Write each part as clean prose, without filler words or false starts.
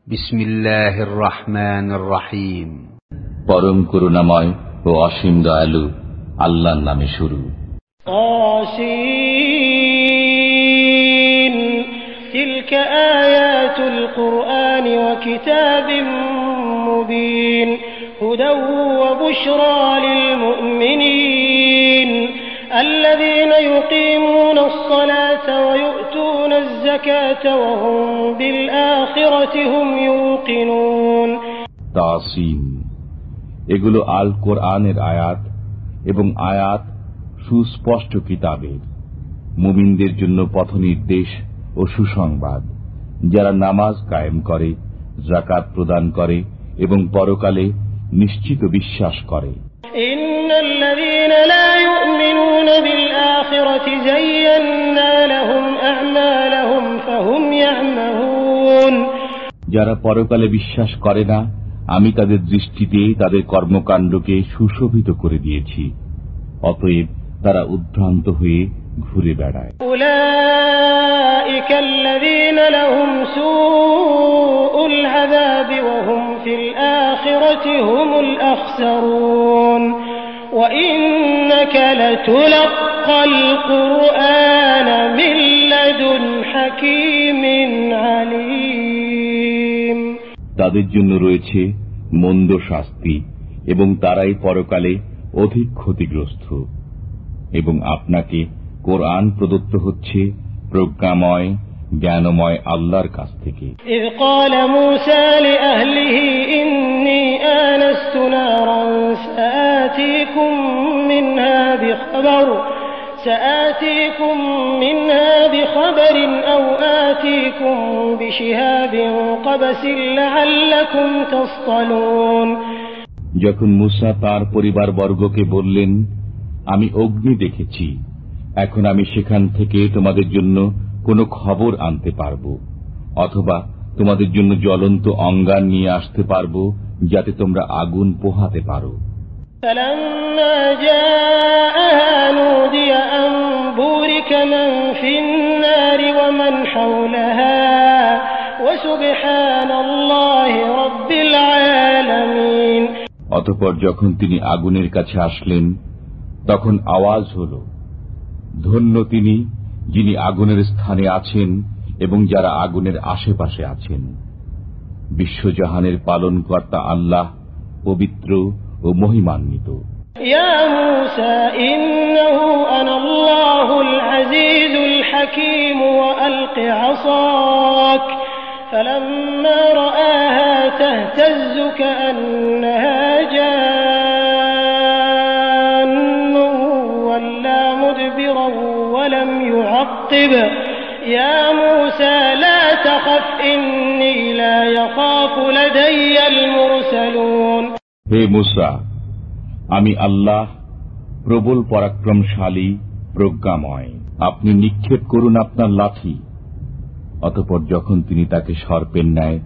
বিসমিল্লাহির রহমানির রহিম। পরম করুণাময় ও অসীম দয়ালু আল্লাহর নামে শুরু। তাসীন তিলকা আয়াতুল কুরআন ওয়া কিতাবিম মুবিন হুদাও ওয়া বুশরা লিল মুমিনিন الذين يقيمون الصلاة ويؤتون الزكاة وهم بالآخرة هم يوقنون। তাসীন, এগুলো আল কোরআনের আয়াত এবং আয়াত সুস্পষ্ট কিতাবের, মুমিনদের জন্য পথনির্দেশ ও সুসংবাদ, যারা নামাজ কায়েম করে, যাকাত প্রদান করে এবং পরকালে নিশ্চিত বিশ্বাস করে। ইন্নাল্লাযীনা লা ইউমিনুনা বিল আখিরাতি যায়্যানা লাহুম আ'মালাহুম ফাহুম ইয়া'মাহুন। যারা পরকালে বিশ্বাস করে না, আমি তাদের দৃষ্টিতে তাদের কর্মকাণ্ডকে সুশোভিত করে দিয়েছি, অতএব তারা উদ্ভ্রান্ত হয়ে ঘুরে বেড়ায়। উলাইকাল্লাযীনা লাহুম সুউল আযাবি ওয়া হুম ফিল আখিরাতি হুমুল আখসারুন ওয়া ইন্নাকা লাতুলাক্কাল কুরআনা মিন লাদুন হাকীমিন আলীম। তাদের জন্য রয়েছে মন্দ শাস্তি এবং তারাই পরকালে অধিক ক্ষতিগ্রস্ত। এবং আপনাকে কোরআন প্রদত্ত হচ্ছে প্রজ্ঞাময় জ্ঞানময় আল্লাহর কাছ থেকে। إذ قال موسى لأهله إني آنست نارا سآتيكم منها بخبر أو آتيكم بشهاب قبس لعلكم تصطلون। যখন মুসা তার পরিবার বর্গকে বললেন, আমি অগ্নি দেখেছি, এখন আমি সেখান থেকে তোমাদের জন্য কোনো খবর আনতে পারবো, অথবা তোমাদের জন্য জ্বলন্ত অঙ্গার নিয়ে আসতে পারবো, যাতে তোমরা আগুন পোহাতে পারো। فلما جاءها نودي أن بورك من في النار ومن حولها وسبحان الله رب العالمين। অতঃপর যখন তিনি আগুনের কাছে আসলেন, তখন আওয়াজ হল, ধন্য তিনি যিনি আগুনের স্থানে আছেন এবং যারা আগুনের আশেপাশে আছেন। বিশ্বজাহানের পালনকর্তা আল্লাহ পবিত্র ও মহিমান্বিত। ইয়া মূসা ইন্নাহু আনাল্লাহুল আজিজুল হাকীম ওয়া আলকি আসাক ফালাম্মা রাআহা তাহতাজ্জু কাআন্নাহা জান্নুন ওয়াল্লা মুদবিরান ওয়া লাম ইউআক্কিব ইয়া মূসা লা তাখাফ ইন্নী লা ইয়াখাফু লাদাইয়াল মুরসালুন। হে মুসা, আমি আল্লাহ প্রবল পরাক্রমশালী প্রজ্ঞাময়, আপনি নিক্ষেপ করুন আপনার লাঠি। অতঃপর যখন তিনি তাকে সর্পের ন্যায়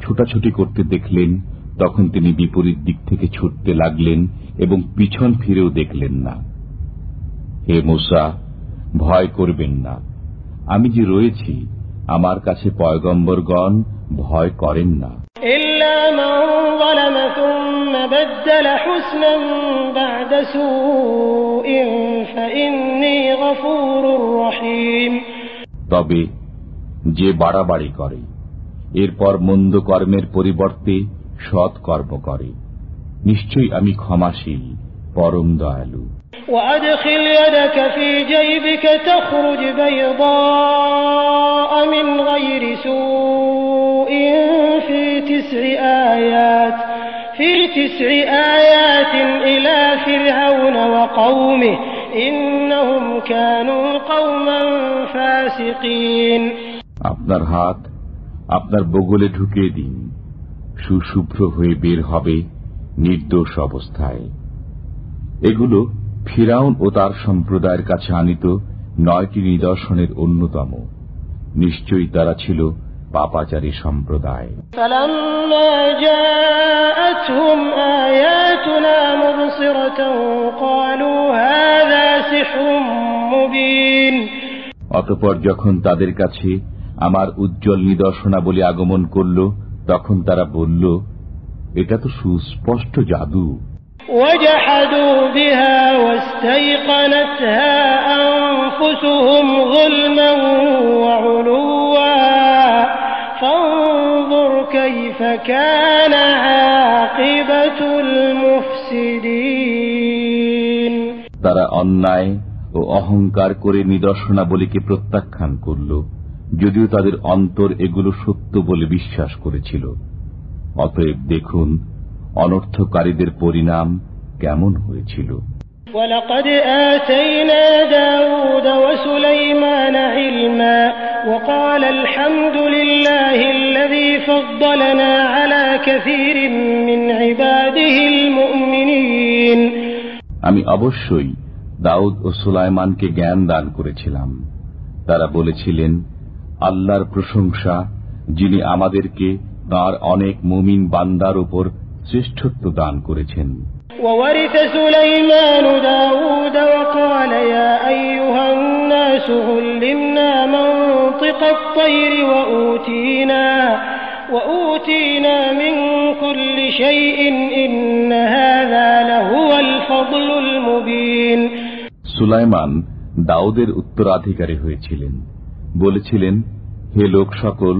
ছুটাছুটি করতে দেখলেন, তখন তিনি বিপরীত দিক থেকে ছুটতে লাগলেন এবং পিছন ফিরেও দেখলেন না। হে মুসা, ভয় করবেন না, আমি যে রয়েছি, আমার কাছে পয়গম্বরগণ ভয় করেন না। بدل حسنا بعد سوء فإني غفور رحيم। তবে যে বাড়াবাড়ি করে, এরপর মন্দ কর্মের পরিবর্তে সৎ কর্ম করে, নিশ্চয়ই আমি ক্ষমাশীল, পরম দয়ালু। وأدخل يدك في جيبك تخرج بيضاء من غير سوء في 9 آيات إلى فرعون وقومه إنهم كانوا قوما فاسقين। আপনার হাত আপনার বগলে ঢুকিয়ে দিন, সুশুভ্র হয়ে বের হবে নির্দোষ অবস্থায়। এগুলো ফিরাউন ও তার সম্প্রদায়ের কাছে আনিত 9টি নিদর্শনের অন্যতম। নিশ্চয়ই তারা ছিল পাপাচারী সম্প্রদায়। فلما جاءتهم آياتنا مبصرة قالوا هذا سحر مبين। অতঃপর যখন তাদের কাছে আমার উজ্জ্বল নিদর্শনাবলী আগমন করল, তখন তারা বলল, এটা তো সুস্পষ্ট জাদু। وجحدوا بها واستيقنتها أنفسهم ظلما وعلوا فانظر كيف كان عاقبة المفسدين। তারা অন্যায় ও অহংকার করে নিদর্শনাবলীকে প্রত্যাখ্যান করল, যদিও তাদের অন্তর এগুলো সত্য বলে বিশ্বাস করেছিল। অতএব দেখুন অনর্থকারীদের পরিণাম কেমন হয়েছিল। وَلَقَدْ آتَيْنَا دَاوُودَ وَسُلَيْمَانَ عِلْمًا وَقَالَ الْحَمْدُ لِلَّهِ الَّذِي فَضَّلَنَا عَلَى كَثِيرٍ مِّنْ عِبَادِهِ الْمُؤْمِنِينَ। আমি অবশ্যই দাউদ ও সুলাইমানকে জ্ঞান দান করেছিলাম। তারা বলেছিলেন, আল্লাহর প্রশংসা, যিনি আমাদেরকে তাঁর অনেক মুমিন বান্দার উপর শ্রেষ্ঠত্ব দান করেছেন। وورث سليمان داود وقال يا أيها الناس علمنا منطق الطير وأوتينا من كل شيء إن هذا لهو الفضل المبين। সুলাইমান দাউদের উত্তরাধিকারী হয়েছিলেন। বলেছিলেন, হে লোক সকল,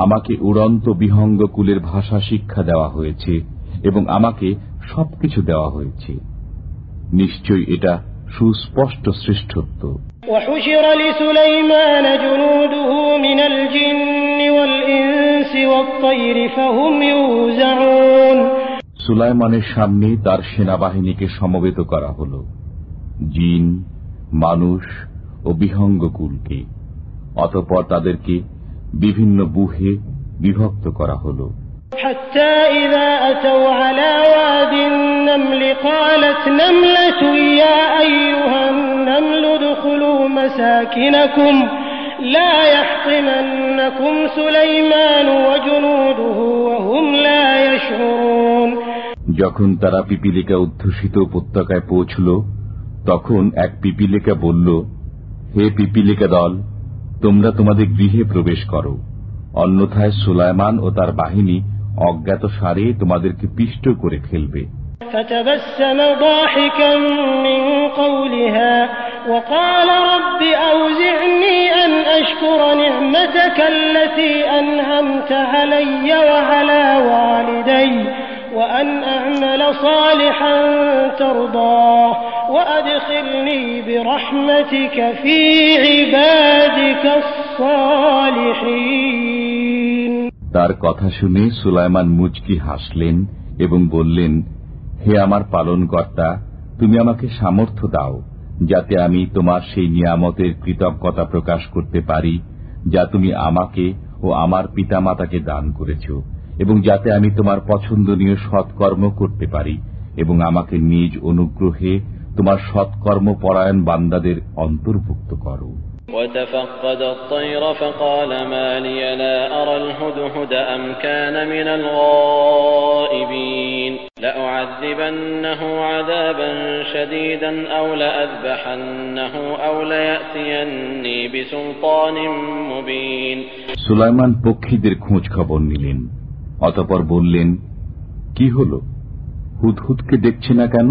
আমাকে উড়ন্ত বিহঙ্গ কুলের ভাষা শিক্ষা দেওয়া হয়েছে এবং আমাকে সবকিছু দেওয়া হয়েছে। নিশ্চয়ই এটা সুস্পষ্ট শ্রেষ্ঠত্ব। وحشر لسليمان جنوده من الجن والإنس والطير فهم يوزعون। সুলাইমানের সামনে তার সেনাবাহিনীকে সমবেত করা হল, জিন, মানুষ ও বিহঙ্গকুলকে। অতঃপর তাদেরকে বিভিন্ন বুহে বিভক্ত করা হল। حتى إذا أتوا على واد النمل قالت نملة يا أيها النمل ادخلوا مساكنكم لا يحطمنكم سليمان وجنوده وهم لا يشعرون। যখন তারা পিপিলিকা অধ্যুষিত উপত্যকায় পৌঁছল, তখন এক পিপিলিকা বলল, হে পিপিলিকা দল, তোমরা তোমাদের গৃহে প্রবেশ করো, অন্যথায় সুলাইমান ও তার বাহিনী অজ্ঞাত সারে তোমাদেরকে পিষ্ট করে ফেলবে। فتبسم ضاحكا من قولها وقال رب أوزعني أن أشكر نعمتك التي أنعمت علي وعلى والدي وأن أعمل صالحا ترضاه وأدخلني برحمتك في عبادك الصالحين। তার কথা শুনে সুলাইমান মুচকি হাসলেন এবং বললেন, হে আমার পালনকর্তা, তুমি আমাকে সামর্থ্য দাও যাতে আমি তোমার সেই নিয়ামতের কৃতজ্ঞতা প্রকাশ করতে পারি যা তুমি আমাকে ও আমার পিতামাতাকে দান করেছ, এবং যাতে আমি তোমার পছন্দনীয় সৎকর্ম করতে পারি এবং আমাকে নিজ অনুগ্রহে তোমার সৎকর্ম পরায়ণ বান্দাদের অন্তর্ভুক্ত করো। وتفقد الطير فقال ما لي لا أرى الهدهد أم كان من الغائبين لأعذبنه عذابا شديدا أو لأذبحنه أو ليأتيني بسلطان مبين। সুলাইমান পক্ষীদের খোঁজ খবর নিলেন, অতঃপর বললেন, কি হল? হুদহুদকে দেখছে না কেন?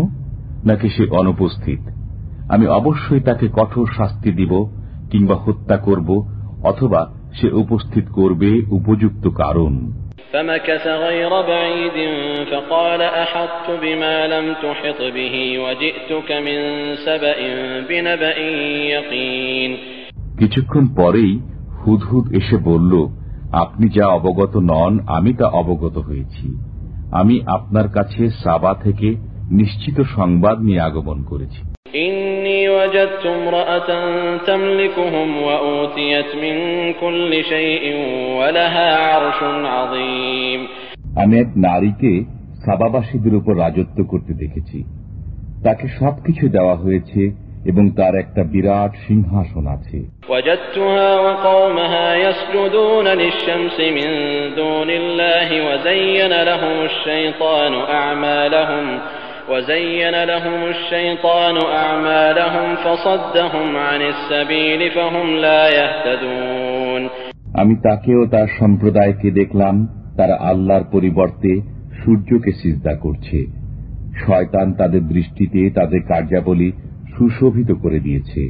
নাকি সে অনুপস্থিত? আমি অবশ্যই তাকে কঠোর শাস্তি দিব কিংবা হত্যা করব, অথবা সে উপস্থিত করবে উপযুক্ত কারণ। فمكث غير بعيد فقال أحطت بما لم تحط به وجئتك من سبأ بنبأ يقين। কিছুক্ষণ পরেই হুদহুদ এসে বলল, আপনি যা অবগত নন আমি তা অবগত হয়েছি। আমি আপনার কাছে সাবা থেকে নিশ্চিত সংবাদ নিয়ে আগমন করেছি। إني وجدت امرأة تملكهم وأوتيت من كل شيء ولها عرش عظيم। আমি এক নারীকে সাবাবাসীদের উপর রাজত্ব করতে দেখেছি, তাকে সবকিছু দেওয়া হয়েছে এবং তার একটা বিরাট সিংহাসন আছে। وجدتها وقومها يسجدون للشمس من دون الله وزين لهم الشيطان أعمالهم فصدهم عن السبيل فهم لا يهتدون। আমি তাকে ও তার সম্প্রদায়কে দেখলাম তারা আল্লাহর পরিবর্তে সূর্যকে সিজদা করছে। শয়তান তাদের দৃষ্টিতে তাদের কার্যাবলী সুশোভিত করে দিয়েছে,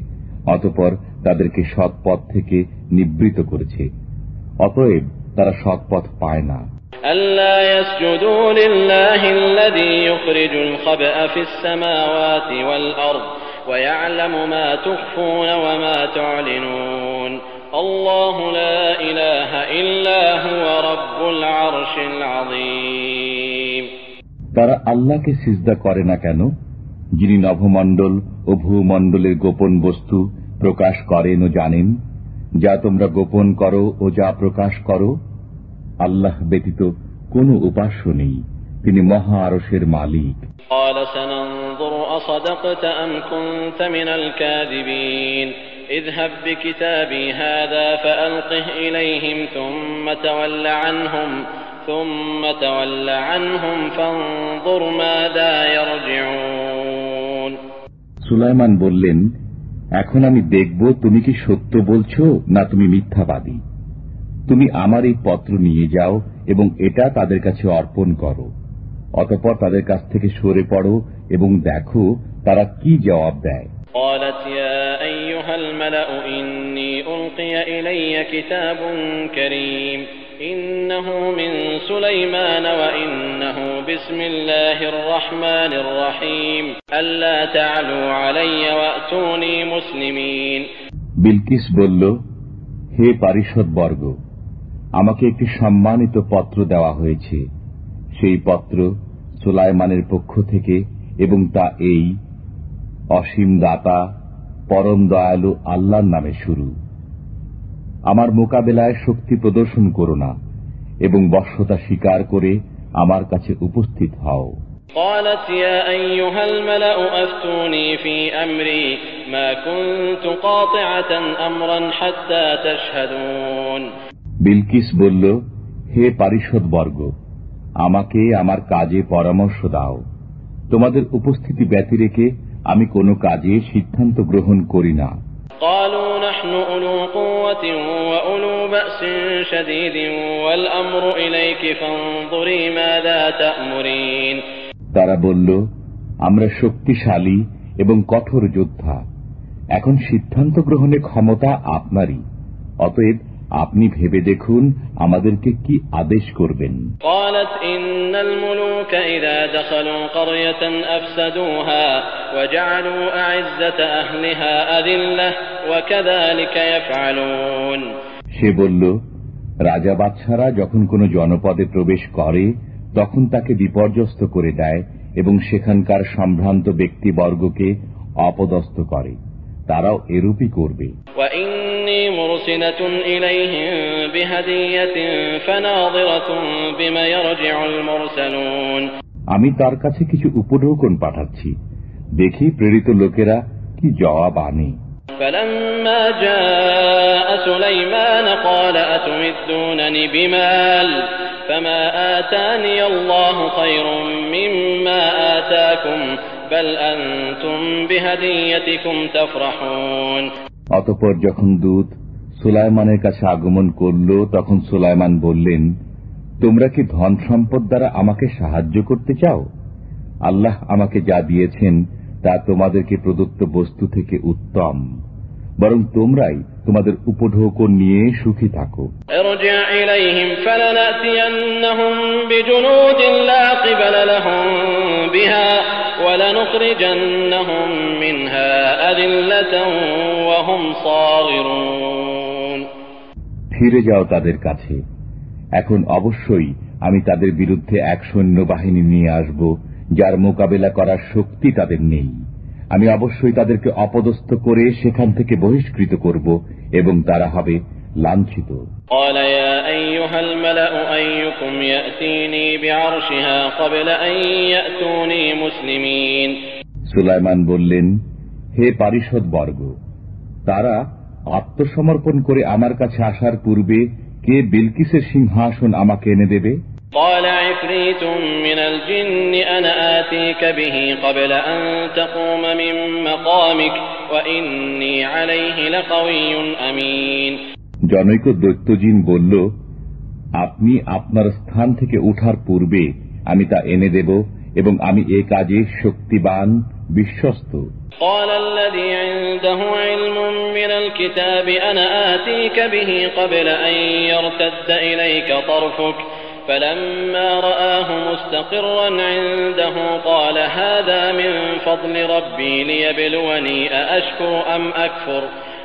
অতঃপর তাদেরকে সৎপথ থেকে নিবৃত করেছে। অতএব তারা সৎপথ পায় না। ألا يسجدوا لله الذي يخرج الخبأ في السماوات والأرض ويعلم ما تخفون وما تعلنون الله لا إله إلا هو رب العرش العظيم। তারা আল্লাহকে সিজদা করে না কেন, যিনি নভমণ্ডল ও ভূমণ্ডলের গোপন বস্তু প্রকাশ করেন ও জানেন, যা তোমরা গোপন করো ও যা প্রকাশ করো। আল্লাহ ব্যতীত কোনো উপাস্য নেই, তিনি মহা আরশের মালিক। قال سننظر أصدقت أم كنت من الكاذبين اذهب بكتابي هذا فألقه إليهم ثم تول عنهم فانظر ماذا يرجعون। সুলাইমান বললেন, এখন আমি দেখব তুমি কি সত্য বলছো না তুমি মিথ্যাবাদী। তুমি আমার এই পত্র নিয়ে যাও এবং এটা তাদের কাছে অর্পণ করো। অতঃপর তাদের কাছ থেকে সরে পড়ো এবং দেখো তারা কি জবাব দেয়। قالت يا أيها الملأ إني ألقي إلي كتاب كريم إنه من سليمان وإنه بسم الله الرحمن الرحيم ألا تعلوا علي وأتوني مسلمين। বিলকিস বলল, হে পারিষদ বর্গ, আমাকে একটি সম্মানিত পত্র দেওয়া হয়েছে। সেই পত্র সুলাইমানের পক্ষ থেকে এবং তা এই, অসীম দাতা পরম দয়ালু আল্লাহর নামে শুরু। আমার মোকাবেলায় শক্তি প্রদর্শন করো না এবং বশ্যতা স্বীকার করে আমার কাছে উপস্থিত হও। قالت يا أيها الملأ أفتوني في أمري ما كنت قاطعة أمرا حتى تشهدون। বিলকিস বলল, হে পারিষদ বর্গ, আমাকে আমার কাজে পরামর্শ দাও। তোমাদের উপস্থিতি ব্যতি রেখে আমি কোনো কাজে সিদ্ধান্ত গ্রহণ করি না। قالوا نحن أولو قوة وأولو بأس شديد والأمر إليك فانظري ماذا تأمرين। তারা বলল, আমরা শক্তিশালী এবং কঠোর যোদ্ধা, এখন সিদ্ধান্ত গ্রহণের ক্ষমতা আপনারই, অতএব আপনি ভেবে দেখুন আমাদেরকে কি আদেশ করবেন। قالت إن الملوك إذا دخلوا قرية أفسدوها وجعلوا أعزة أهلها أذلة وكذلك يفعلون। সে বলল, রাজা বাদশারা যখন কোনো জনপদে প্রবেশ করে তখন তাকে বিপর্যস্ত করে দেয় এবং সেখানকার সম্ভ্রান্ত ব্যক্তিবর্গকে অপদস্থ করে, তারাও এরূপই করবে। وإني مرسلة إليهم بهدية فناظرة بما يرجع المرسلون। আমি তার কাছে কিছু উপঢৌকন পাঠাচ্ছি, দেখি প্রেরিত লোকেরা কি জবাব আনে। فلما جاء سليمان قال أتمدونني بمال فما آتاني الله خير مما آتاكم بل أنتم بهديتكم تفرحون। অতঃপর যখন দূত সুলাইমানের কাছে আগমন করল তখন সুলাইমান বললেন, তোমরা কি ধন সম্পদ দ্বারা আমাকে সাহায্য করতে চাও? আল্লাহ আমাকে যা দিয়েছেন তা তোমাদেরকে প্রদত্ত বস্তু থেকে উত্তম, বরং তোমরাই তোমাদের উপঢৌকন নিয়ে সুখী থাকো। ارجع إليهم فلنأتينهم بجنود لا قبل لهم بها ولنخرجنهم منها أذلة وهم صاغرون। ফিরে যাও তাদের কাছে, এখন অবশ্যই আমি তাদের বিরুদ্ধে এক সৈন্যবাহিনী নিয়ে আসব যার মোকাবেলা করার শক্তি তাদের নেই। আমি অবশ্যই তাদেরকে অপদস্থ করে সেখান থেকে বহিষ্কৃত করব এবং তারা হবে লাঞ্ছিত। قال يا أيها الملأ أيكم يأتيني بعرشها قبل أن يأتوني مسلمين। সুলাইমান বললেন, হে পারিষদ বর্গ, তারা আত্মসমর্পণ করে আমার কাছে আসার পূর্বে কে বিলকিসের সিংহাসন আমাকে এনে দেবে? قال عفريت من الجن أنا آتيك به قبل أن تقوم من مقامك وإني عليه لقوي أمين। জনৈক দৈত্যজিন বলল, আপনি আপনার স্থান থেকে ওঠার পূর্বে আমি তা এনে দেব এবং আমি এ কাজে শক্তিবান, বিশ্বস্ত। قال الذي عنده علم من الكتاب أنا آتيك به قبل أن يرتد إليك طرفك فلما رآه مستقرا عنده قال هذا من فضل ربي ليبلوني أأشكر أم أكفر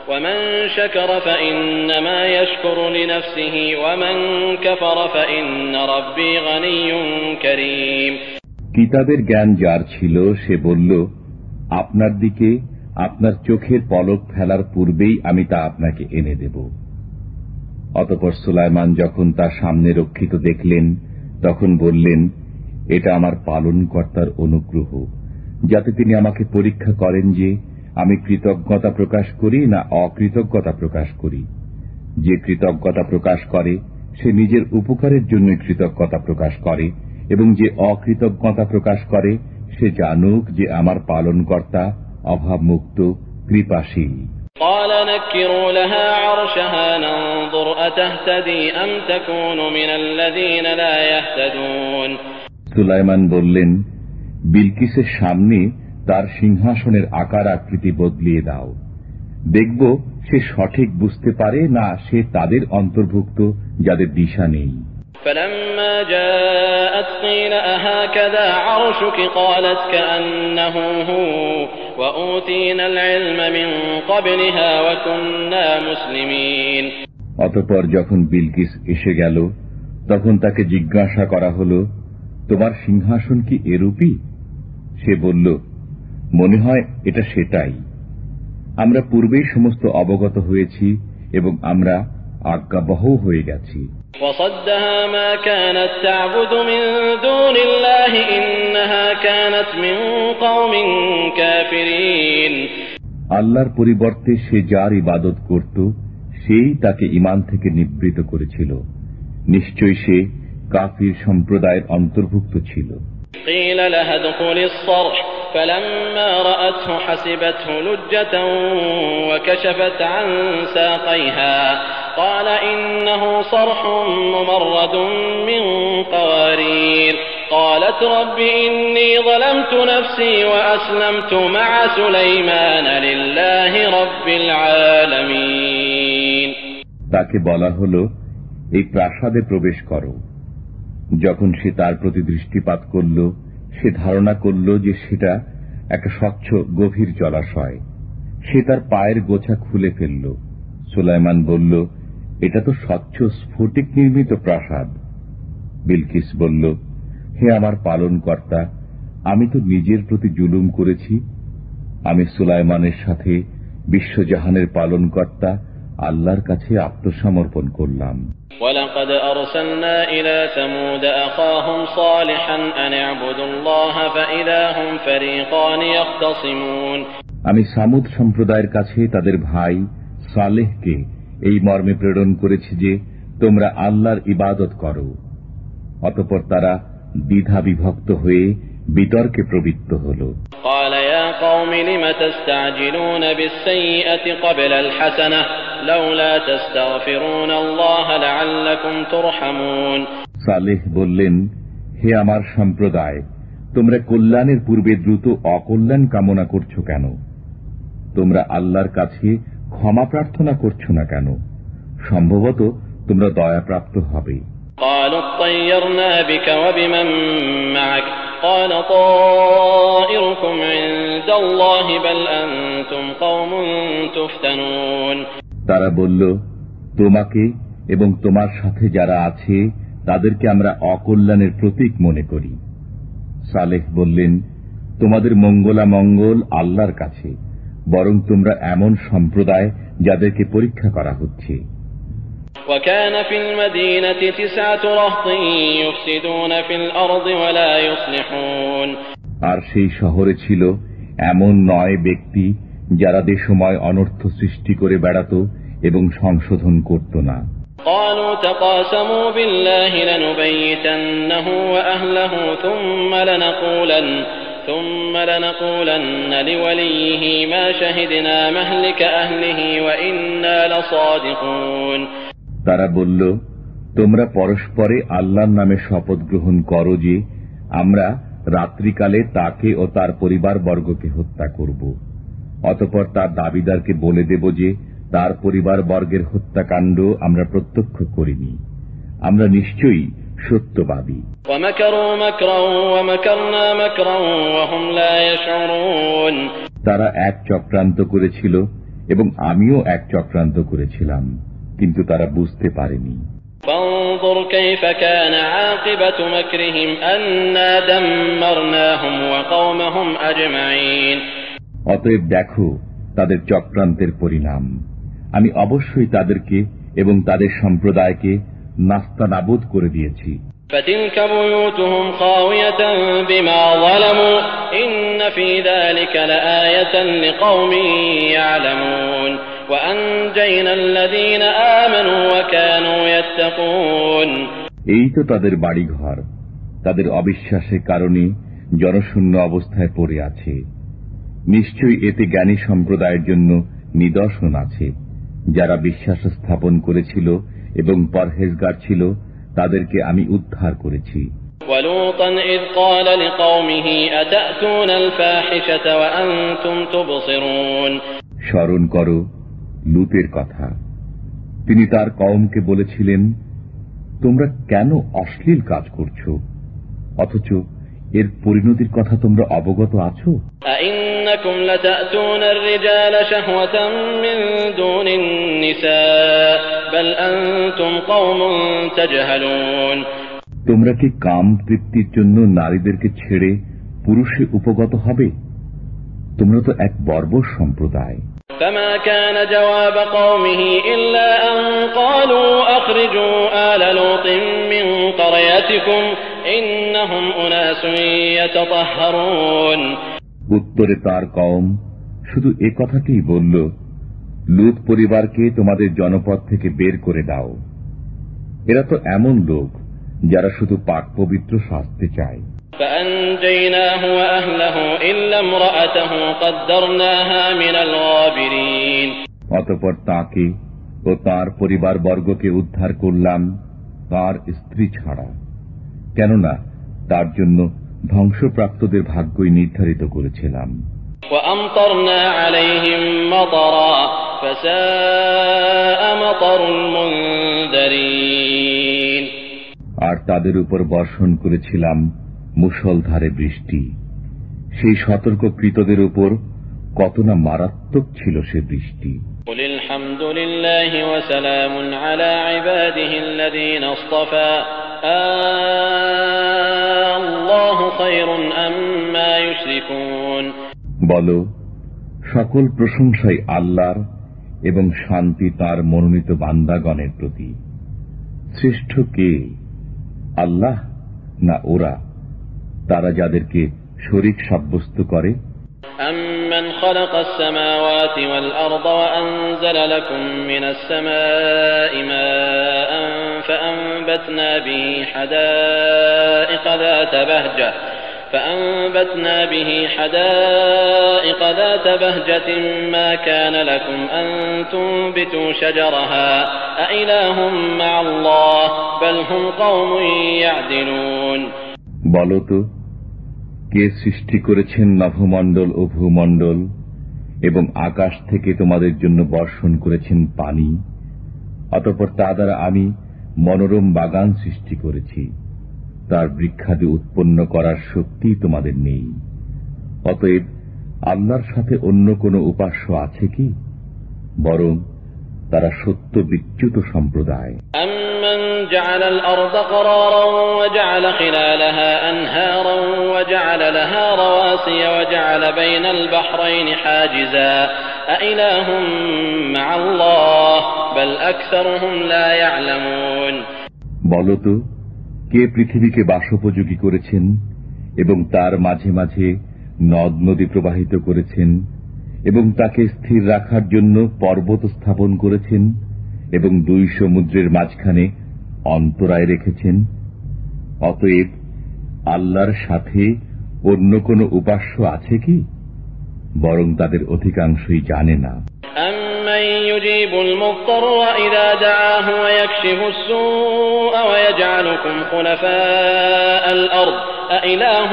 ومن شكر فإنما يشكر لنفسه ومن كفر فإن ربي غني كريم। কিতাবের জ্ঞান যার ছিল সে বলল, আপনার দিকে আপনার চোখের পলক ফেলার পূর্বেই আমি তা আপনাকে এনে দেব। অতঃপর সুলাইমান যখন তার সামনে রক্ষিত দেখলেন তখন বললেন, এটা আমার পালনকর্তার অনুগ্রহ, যাতে তিনি আমাকে পরীক্ষা করেন যে আমি কৃতজ্ঞতা প্রকাশ করি না অকৃতজ্ঞতা প্রকাশ করি। যে কৃতজ্ঞতা প্রকাশ করে সে নিজের উপকারের জন্য কৃতজ্ঞতা প্রকাশ করে, এবং যে অকৃতজ্ঞতা প্রকাশ করে সে জানুক যে আমার পালনকর্তা অভাবমুক্ত, কৃপাশীল। قال نكروا لها عرشها ننظر أتهتدي أم تكون من الذين لا يهتدون। সুলাইমান বললেন, বিলকিসের সামনে তার সিংহাসনের আকার আকৃতি বদলিয়ে দাও, দেখব সে সঠিক বুঝতে পারে না সে তাদের অন্তর্ভুক্ত যাদের দিশা নেই। فلما جاءت قيل أهكذا عرشك قالت كأنه هو وأوتينا العلم من قبلها وكنا مسلمين। অতঃপর যখন বিলকিস এসে গেল তখন তাকে জিজ্ঞাসা করা হল, তোমার সিংহাসন কি এরূপই? সে বলল, মনে হয় এটা সেটাই। আমরা পূর্বেই সমস্ত অবগত হয়েছি এবং আমরা আজ্ঞাবহ হয়ে গেছি। وصدها ما كانت تعبد من دون الله إنها كانت من قوم كافرين। আল্লাহর পরিবর্তে সে যার ইবাদত করত সেই তাকে ঈমান থেকে নিবৃত করেছিল, নিশ্চয়ই সে কাফির সম্প্রদায়ের অন্তর্ভুক্ত ছিল। قيل لها ادخل الصرح فلما رأته حسبته لجة وكشفت عن ساقيها قال إنه صرح ممرد من قوارير قالت رب إني ظلمت نفسي وأسلمت مع سليمان لله رب العالمين। তাকে বলা হলো, এই প্রাসাদে প্রবেশ করো। যখন সে তার প্রতি দৃষ্টিপাত করল সে ধারণা করল যে সেটা একটা স্বচ্ছ গভীর জলাশয়। সে তার পায়ের গোছা খুলে ফেলল। সুলাইমান বলল, এটা তো স্বচ্ছ স্ফটিক নির্মিত প্রাসাদ। বিলকিস বলল, হে আমার পালনকর্তা, আমি তো নিজের প্রতি জুলুম করেছি। আমি সুলাইমানের সাথে বিশ্বজাহানের পালনকর্তা আল্লাহর কাছে আত্মসমর্পণ করলাম। وَلَقَدْ أَرْسَلْنَا إِلَى ثَمُودَ أَخَاهُمْ صَالِحًا أَنِ اعْبُدُوا اللَّهَ فَإِذَا هُمْ فَرِيقَانِ يَخْتَصِمُونَ। আমি সামুদ সম্প্রদায়ের কাছে তাদের ভাই সালেহকে এই মর্মে প্রেরণ করেছি যে তোমরা আল্লাহর ইবাদত করো। অতঃপর তারা দ্বিধা বিভক্ত হয়ে বিতর্কে প্রবৃত্ত হল। قَالَ يَا قَوْمِ لِمَ تَسْتَعْجِلُونَ بِالسَّيِّئَةِ قَبْلَ الْحَسَنَةِ لَوْلَا تَسْتَغْفِرُونَ اللَّهَ لَعَلَّكُمْ تُرْحَمُونَ। সালেহ বললেন, হে আমার সম্প্রদায়, তোমরা কল্যাণের পূর্বে দ্রুত অকল্যাণ কামনা করছো কেন? তোমরা আল্লাহর কাছে ক্ষমা প্রার্থনা করছো না কেন? সম্ভবত তোমরা দয়াপ্রাপ্ত হবে। قالوا اطيرنا بك وبمن معك قال طائركم عند الله بل أنتم قوم تفتنون। তারা বলল, তোমাকে এবং তোমার সাথে যারা আছে তাদেরকে আমরা অকল্যাণের প্রতীক মনে করি। সালেহ বললেন, তোমাদের মঙ্গলা মঙ্গল আল্লাহর কাছে, বরং তোমরা এমন সম্প্রদায় যাদেরকে পরীক্ষা করা হচ্ছে। وكان في المدينة 9 رهط يفسدون في الأرض ولا يصلحون। আর সেই শহরে ছিল এমন 9 ব্যক্তি যারা দেশময় অনর্থ সৃষ্টি করে বেড়াত এবং সংশোধন করত না। قالوا تقاسموا بالله لنبيتنه وأهله ثم لنقولن لوليه ما شهدنا مهلك أهله وإنا لصادقون। তারা বলল, তোমরা পরস্পরে আল্লাহর নামে শপথ গ্রহণ করো যে আমরা রাত্রিকালে তাকে ও তার পরিবারবর্গকে হত্যা করব। অতঃপর তার দাবিদারকে বলে দেব যে তার পরিবারবর্গের হত্যাকাণ্ড আমরা প্রত্যক্ষ করিনি, আমরা নিশ্চয়ই সত্যবাদী। তারা এক চক্রান্ত করেছিল এবং আমিও এক চক্রান্ত করেছিলাম, কিন্তু তারা বুঝতে পারেনি। فانظر كيف كان عاقبة مكرهم أنا دمرناهم وقومهم أجمعين। অতএব দেখো তাদের চক্রান্তের পরিণাম, আমি অবশ্যই তাদেরকে এবং তাদের সম্প্রদায়কে নাস্তানাবুদ করে দিয়েছি। فتلك بيوتهم خاوية بما ظلموا إن في ذلك لآية لقوم يعلمون وأنجينا الذين آمنوا وكانوا يتقون। এই তো তাদের বাড়িঘর তাদের অবিশ্বাসের কারণে জনশূন্য অবস্থায় পড়ে আছে। নিশ্চয়ই এতে জ্ঞানী সম্প্রদায়ের জন্য নিদর্শন আছে। যারা বিশ্বাস স্থাপন করেছিল এবং পরহেজগার ছিল তাদেরকে আমি উদ্ধার করেছি। وَلُوطًا إِذْ قَالَ لِقَوْمِهِ أَتَأْتُونَ الْفَاحِشَةَ وَأَنْتُمْ تُبْصِرُونَ। স্মরণ করো লূতের কথা। তিনি তার কওমকে বলেছিলেন, তোমরা কেন অশ্লীল কাজ করছো, অথচ এর পরিণতির কথা তোমরা অবগত আছো? أَإِنَّكُمْ لَتَأْتُونَ الرِّجَالَ شَهْوَةً مِّن دُونِ النِّسَاءِ بَلْ أَنْتُمْ قَوْمٌ تَجْهَلُونَ। তোমরা কি কাম তৃপ্তির জন্য নারীদেরকে ছেড়ে পুরুষে উপগত হবে? তোমরা তো এক বর্বর সম্প্রদায়। فما كان جواب قومه إلا أن قالوا أخرجوا آل لوط من قريتكم إنهم أناس يتطهرون। উত্তরে তার কওম শুধু এ কথাকেই বলল, লূত পরিবারকে তোমাদের জনপদ থেকে বের করে দাও। এরা তো এমন লোক যারা শুধু পাক পবিত্র সাজতে চায়। فأنجيناه وأهله إلا امرأته قدرناها من الغابرين। অতঃপর তাকে ও তার পরিবারবর্গকে উদ্ধার করলাম, তার স্ত্রী ছাড়া, কেননা তার জন্য ধ্বংসপ্রাপ্তদের ভাগ্যই নির্ধারিত করেছিলাম। وأمطرنا عليهم مطرا فساء مطر المنذرين। আর তাদের উপর বর্ষণ করেছিলাম মুষলধারে বৃষ্টি। সেই সতর্ককৃতদের উপর কত না মারাত্মক ছিল সে বৃষ্টি। قل الحمد لله وسلام على عباده الذين اصطفى الله خير أما يشركون। বলো, সকল প্রশংসাই আল্লাহর এবং শান্তি তার মনোনীত বান্দাগণের প্রতি। শ্রেষ্ঠ কে, আল্লাহ না ওরা, তারা যাদেরকে শরীক সাব্যস্ত করে? أَمَّنْ خَلَقَ السَّمَاوَاتِ وَالْأَرْضَ وَأَنزَلَ لَكُم مِّنَ السَّمَاءِ مَاءً فَأَنبَتْنَا بِهِ حَدَائِقَ ذَاتَ بَهْجَةٍ مَّا كَانَ لَكُمْ أَن تُنبِتُوا شَجَرَهَا أَإِلَٰهٌ مَّعَ اللَّهِ بَلْ هُمْ قَوْمٌ يَعْدِلُونَ। বলো তো, কে সৃষ্টি করেছেন নভমণ্ডল ও ভূমণ্ডল এবং আকাশ থেকে তোমাদের জন্য বর্ষণ করেছেন পানি, অতঃপর তা দ্বারা আমি মনোরম বাগান সৃষ্টি করেছি। তার বৃক্ষাদি উৎপন্ন করার শক্তি তোমাদের নেই। অতএব আল্লাহর সাথে অন্য কোন উপাস্য আছে কি? বরং তারা সত্য বিচ্যুত সম্প্রদায়। أَمَّنْ جَعَلَ الْأَرْضَ قَرَارًا وَجَعَلَ خِلَالَهَا أَنْهَارًا وَجَعَلَ لَهَا رَوَاسِيَ وَجَعَلَ بَيْنَ الْبَحْرَيْنِ حَاجِزًا أَإِلَٰهٌ مَّعَ اللَّهِ بَلْ أَكْثَرُهُمْ لَا يَعْلَمُونَ। বলো তো, কে পৃথিবীকে বাসোপযোগী করেছেন এবং তার মাঝে মাঝে নদ নদী প্রবাহিত করেছেন এবং তাকে স্থির রাখার জন্য পর্বত স্থাপন করেছেন এবং দুই সমুদ্রের মাঝখানে অন্তরায় রেখেছেন? অতএব আল্লাহর সাথে অন্য কোন উপাস্য আছে কি? বরং তাদের অধিকাংশই জানে না। أَمَّن يُجِيبُ الْمُضْطَرَّ إِذَا دَعَاهُ وَيَكْشِفُ السُّوءَ وَيَجْعَلُكُمْ خُلَفَاءَ الْأَرْضِ أَإِلَٰهٌ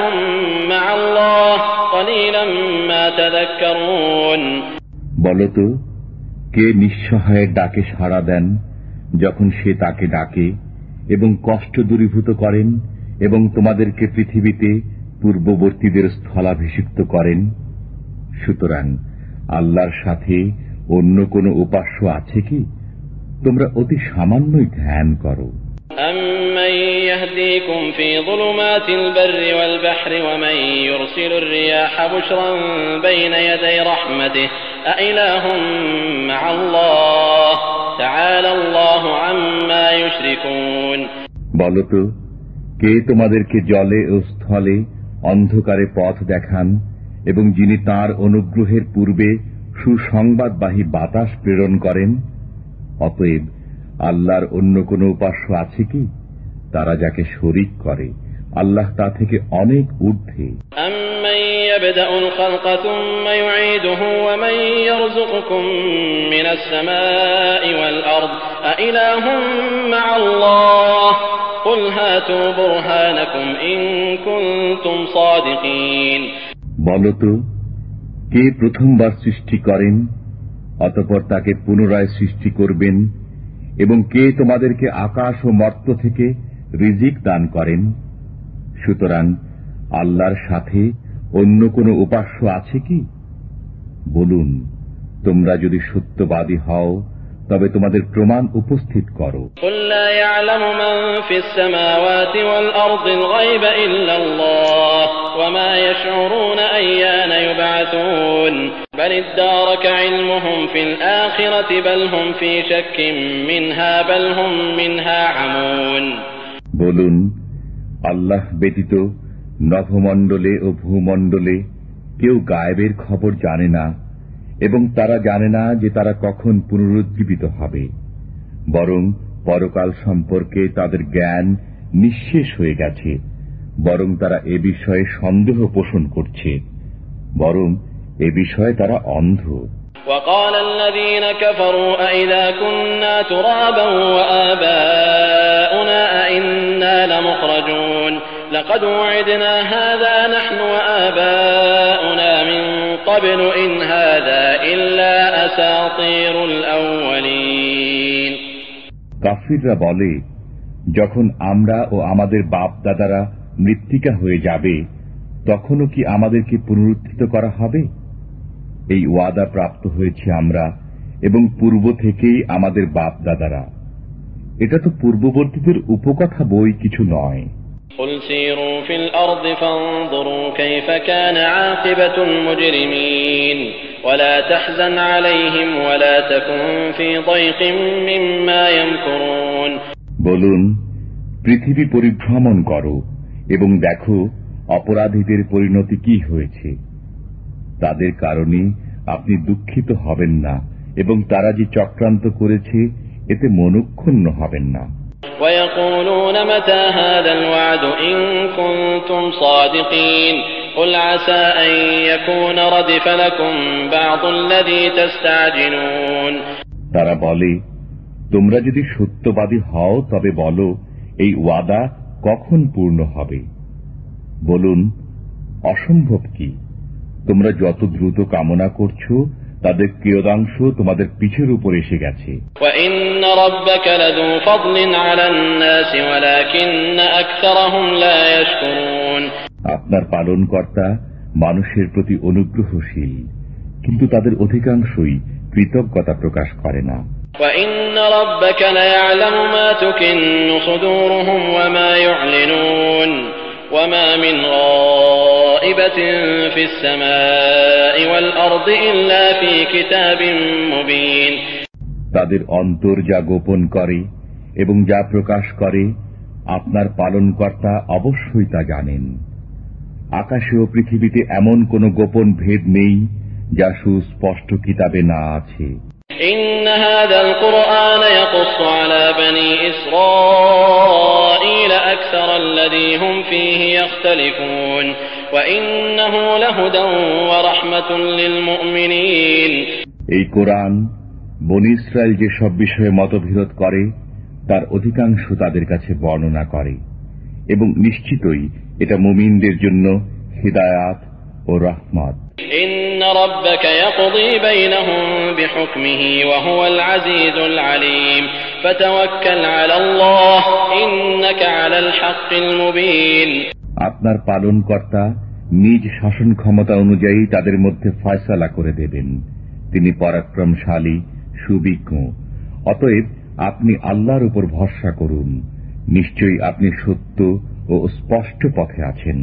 مَّعَ اللَّهِ قَلِيلًا مَّا تَذَكَّرُونَ। বলতো, কে নিঃসহায়ের ডাকে সাড়া দেন যখন সে তাকে ডাকে, এবং কষ্ট দূরীভূত করেন, এবং তোমাদেরকে পৃথিবীতে পূর্ববর্তীদের স্থলাভিষিক্ত করেন? সুতরাং আল্লাহর সাথে অন্য কোন উপাস্য আছে কি? তোমরা অতি সামান্যই ধ্যান করো। أَمَّن يَهْدِيكُمْ فِي ظُلُمَاتِ الْبَرِّ وَالْبَحْرِ وَمَن يُرْسِلُ الرِّيَاحَ بُشْرًا بَيْنَ يَدَيْ رَحْمَتِهِ أَإِلَٰهٌ مَّعَ اللَّهِ تَعَالَى اللَّهُ عَمَّا يُشْرِكُونَ। বলতো, কে তোমাদেরকে জলে ও স্থলে অন্ধকারে পথ দেখান, এবং যিনি তাঁর অনুগ্রহের পূর্বে সুসংবাদবাহী বাতাস প্রেরণ করেন? অতএব আল্লাহর অন্য কোন উপাস্য আছে কি? তারা যাকে শরীক করে আল্লাহ তা থেকে অনেক ঊর্ধ্বে। أَمَّن يَبْدَأُ الْخَلْقَ ثُمَّ يُعِيدُهُ وَمَن يَرْزُقُكُم مِّنَ السَّمَاءِ وَالْأَرْضِ أَإِلَٰهٌ مَّعَ اللَّهِ قُلْ هَاتُوا بُرْهَانَكُمْ إِن كُنتُمْ صَادِقِينَ। বলতো, কে প্রথমবার সৃষ্টি করেন, অতঃপর তাকে পুনরায় সৃষ্টি করবেন, এবং কে তোমাদেরকে আকাশ ও মর্ত্য থেকে রিজিক দান করেন? সুতরাং আল্লাহর সাথে অন্য কোন উপাস্য আছে কি? বলুন, তোমরা যদি সত্যবাদী হও তবে তোমাদের প্রমাণ উপস্থিত করো। قُل لَّا يَعْلَمُ مَن فِي السَّمَاوَاتِ وَالْأَرْضِ الْغَيْبَ إِلَّا اللَّهُ وَمَا يَشْعُرُونَ أَيَّانَ يُبْعَثُونَ بَلِ ادَّارَكَ عِلْمُهُمْ فِي الْآخِرَةِ بَلْ هُمْ فِي شَكٍّ مِّنْهَا بَلْ هُمْ مِنْهَا عَمُونَ। বলুন, আল্লাহ ব্যতীত নভমণ্ডলে ও ভূমণ্ডলে কেউ গায়েবের খবর জানে না, এবং তারা জানে না যে তারা কখন পুনরুজ্জীবিত হবে। বরং পরকাল সম্পর্কে তাদের জ্ঞান নিঃশেষ হয়ে গেছে, বরং তারা এ বিষয়ে সন্দেহ পোষণ করছে, বরং এ বিষয়ে তারা অন্ধ। وقال الذين كفروا أئذا كنا ترابا وآباؤنا أئنا لمخرجون لقد وعدنا هذا نحن وآباؤنا من قبل إن هذا إلا أساطير الأولين। কাফিররা বলে, যখন আমরা ও আমাদের বাপ দাদারা মৃত্তিকা হয়ে যাবে তখনও কি আমাদেরকে পুনরুত্থিত করা হবে? এই ওয়াদা প্রাপ্ত হয়েছে আমরা এবং পূর্ব থেকেই আমাদের বাপ দাদারা। এটা তো পূর্ববর্তীদের উপকথা বই কিছু নয়। قل سيروا في الأرض فانظروا كيف كان عاقبة المجرمين ولا تحزن عليهم ولا تكن في ضيق مما يمكرون। বলুন, পৃথিবী পরিভ্রমণ করো এবং দেখো অপরাধীদের পরিণতি কি হয়েছে। তাদের কারণে আপনি দুঃখিত হবেন না, এবং তারা যে চক্রান্ত করেছে এতে মনক্ষুণ্ণ হবেন না। ويقولون متى هذا الوعد إن كنتم صادقين قل عسى أن يكون ردف لكم بعض الذي تستعجلون। তারা বলে, তোমরা যদি সত্যবাদী হও তবে বলো এই ওয়াদা কখন পূর্ণ হবে। বলুন, অসম্ভব কি? তোমরা যত দ্রুত কামনা করছো তাদের কিয়দাংশ তোমাদের পিঠের উপর এসে গেছে। وَإِنَّ رَبَّكَ لَذُو فَضْلٍ عَلَى النَّاسِ وَلَكِنَّ أَكْثَرَهُمْ لَا يَشْكُرُونَ। আপনার পালনকর্তা মানুষের প্রতি অনুগ্রহশীল, কিন্তু তাদের অধিকাংশই কৃতজ্ঞতা প্রকাশ করে না। وَإِنَّ رَبَّكَ لَيَعْلَمُ مَا تُكِنُّ صُدُورُهُمْ وَمَا يُعْلِنُونَ وَمَا مِنْ غَائِبَةٍ فِي السَّمَاءِ وَالْأَرْضِ إِلَّا فِي كِتَابٍ مُبِينٍ। তাদের অন্তর যা গোপন করে এবং যা প্রকাশ করে আপনার পালনকর্তা অবশ্যই তা জানেন। আকাশে ও পৃথিবীতে এমন কোন গোপন ভেদ নেই যা সুস্পষ্ট কিতাবে না আছে। إن هذا القرآن يقص على بني إسرائيل أكثر الذي هم فيه يختلفون وإنه لهدى ورحمة للمؤمنين। এই কোরআন বনী ইসরায়েল যেসব বিষয়ে মতবিরোধ করে তার অধিকাংশ তাদের কাছে বর্ণনা করে, এবং নিশ্চিতই এটা মুমিনদের জন্য হিদায়াত ও রহমত। ইন্না রাব্বাকা ইয়াকদি বাইনাহুম বিহুকমিহি ওয়া হুয়াল আজিজুল আলীম ফাতাওয়াক্কাল আলাল্লাহ ইন্নাকা আলাল হাক্কিল মুবিন। আপনার পালনকর্তা নিজ শাসন ক্ষমতা অনুযায়ী তাদের মধ্যে ফয়সালা করে দেবেন, তিনি পরাক্রমশালী সুবিজ্ঞ। অতএব আপনি আল্লাহর উপর ভরসা করুন, নিশ্চয়ই আপনি সত্য ও স্পষ্ট পথে আছেন।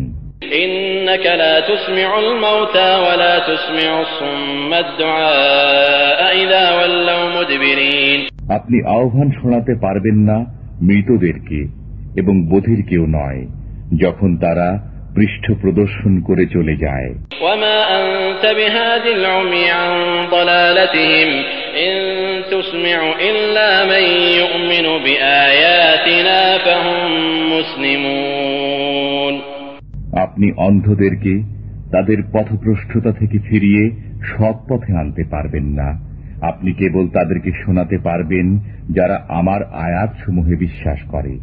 ইন্নাকা লা তুসমিউল মাউতা ওয়া লা তুসমিউস সুম্মাদ দুআ ইযা ওয়াল্লাউ মুদবিরিন। আপনি আহ্বান শোনাতে পারবেন না মৃতদেরকে এবং বধিরকেও নয়, যখন তারা পৃষ্ঠ প্রদর্শন করে চলে যায়। ওয়ামা আনতা বিহাদিল উমি আন দালালাতিহিম ইন তুসমিউ ইল্লা মান ইউমিনু বিআয়াতিনা ফাহুম মুসলিমুন। আপনি অন্ধদেরকে তাদের পথভ্রষ্টতা থেকে ফিরিয়ে সৎ পথে আনতে পারবেন না, আপনি কেবল তাদেরকে শোনাতে পারবেন যারা আমার আয়াতসমূহে বিশ্বাস করে,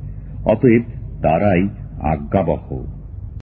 অতএব তারাই আজ্ঞাবহ।